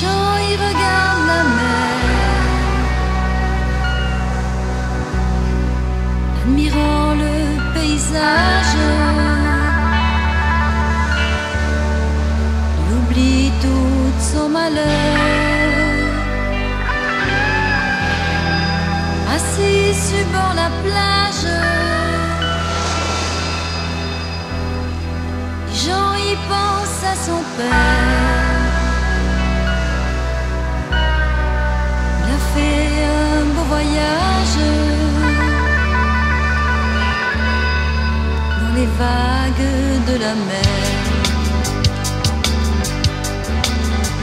gens y regardent la mer, admirant le paysage. Il oublie tout son malheur, assis sur bord la plage. Jean y pense à son père. Il a fait un beau voyage dans les vagues de la mer.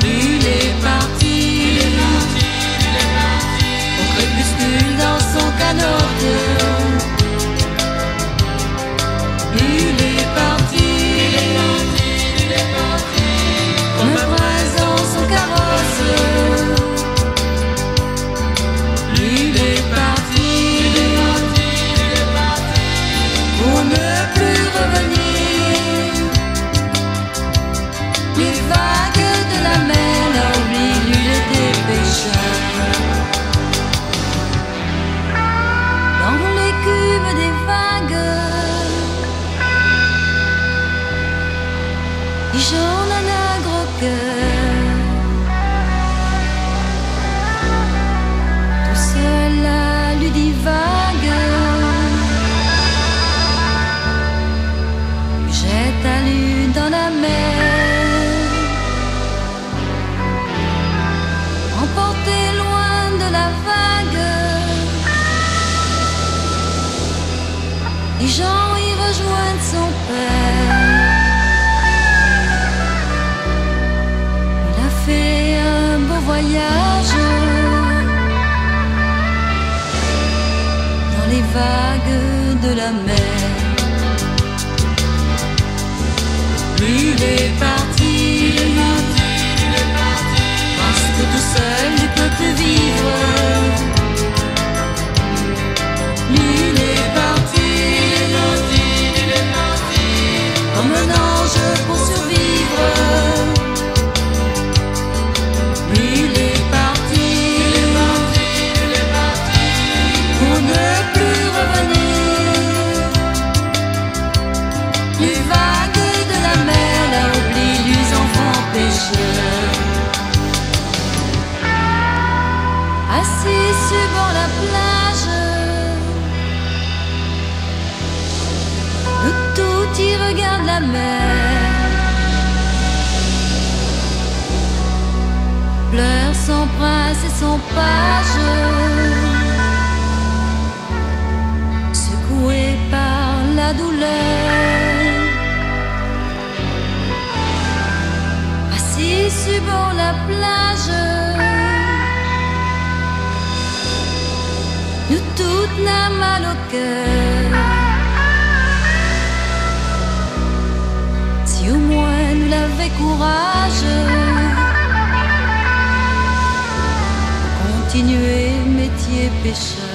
Lui, il est parti, au crépuscule dans son canoë. Lui, il est parti. Comme un prince dans son carrosse. Lui, il est parti pour ne plus revenir. Les vagues de la mer l'ont oublié, lui, il était pêcheur. Dans l'écume des vagues, Jean en a gros cœur. Tout seul là, lui divague, jette à lui dans la mer. Emporté loin de la vague, et Jean y rejoint son père. Fait un beau voyage dans les vagues de la mer. Lui, il est parti parce que tout seul il peut plus vivre. Lui, il est parti comme un ange pour survivre. Assis sur bord la plage, nous tous y regarde la mer. Pleure son prince et son page, secoué par la douleur. Assis sur bord la plage, nous toutes n'a mal au cœur. Si au moins nous l'avait courage, continuer métier pêcheur.